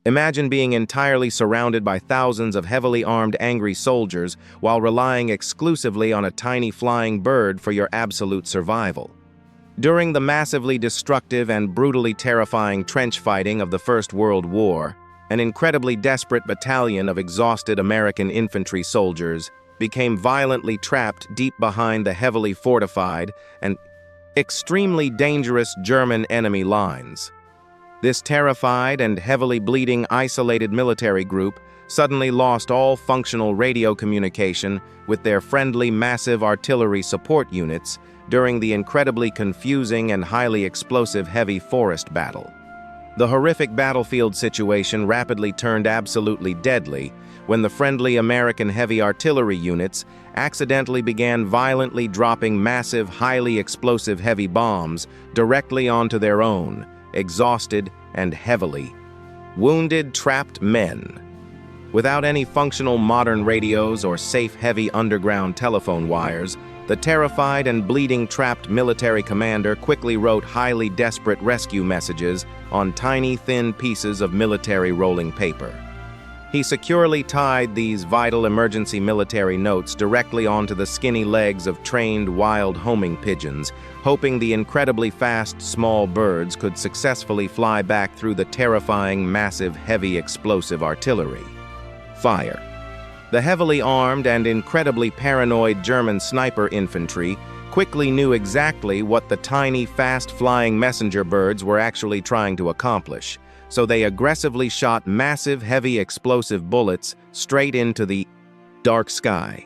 Imagine being entirely surrounded by thousands of heavily armed angry soldiers while relying exclusively on a tiny flying bird for your absolute survival. During the massively destructive and brutally terrifying trench fighting of the First World War, an incredibly desperate battalion of exhausted American infantry soldiers became violently trapped deep behind the heavily fortified and extremely dangerous German enemy lines. This terrified and heavily bleeding isolated military group suddenly lost all functional radio communication with their friendly massive artillery support units during the incredibly confusing and highly explosive heavy forest battle. The horrific battlefield situation rapidly turned absolutely deadly when the friendly American heavy artillery units accidentally began violently dropping massive, highly explosive heavy bombs directly onto their own, exhausted and heavily wounded, trapped men. Without any functional modern radios or safe heavy underground telephone wires, the terrified and bleeding trapped military commander quickly wrote highly desperate rescue messages on tiny thin pieces of military rolling paper. He securely tied these vital emergency military notes directly onto the skinny legs of trained wild homing pigeons, hoping the incredibly fast small birds could successfully fly back through the terrifying massive heavy explosive artillery. Fire. The heavily armed and incredibly paranoid German sniper infantry quickly knew exactly what the tiny, fast-flying messenger birds were actually trying to accomplish, so they aggressively shot massive, heavy explosive bullets straight into the dark sky.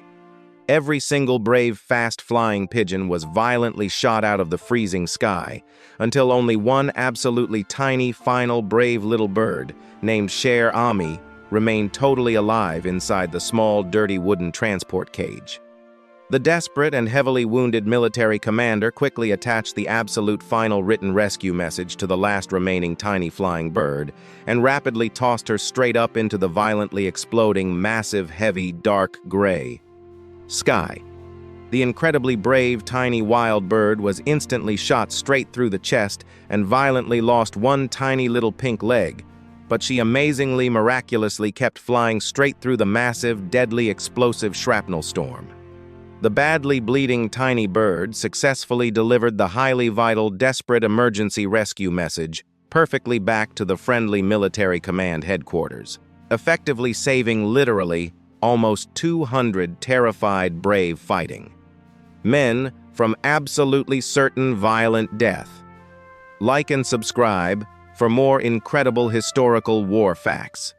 Every single brave, fast-flying pigeon was violently shot out of the freezing sky, until only one absolutely tiny, final, brave little bird, named Cher Ami, remained totally alive inside the small, dirty wooden transport cage. The desperate and heavily wounded military commander quickly attached the absolute final written rescue message to the last remaining tiny flying bird and rapidly tossed her straight up into the violently exploding, massive, heavy, dark gray sky. The incredibly brave, tiny wild bird was instantly shot straight through the chest and violently lost one tiny little pink leg, but she amazingly, miraculously kept flying straight through the massive, deadly, explosive shrapnel storm. The badly bleeding tiny bird successfully delivered the highly vital, desperate emergency rescue message perfectly back to the friendly military command headquarters, effectively saving literally almost 200 terrified, brave fighting men from absolutely certain violent death. Like and subscribe for more incredible historical war facts.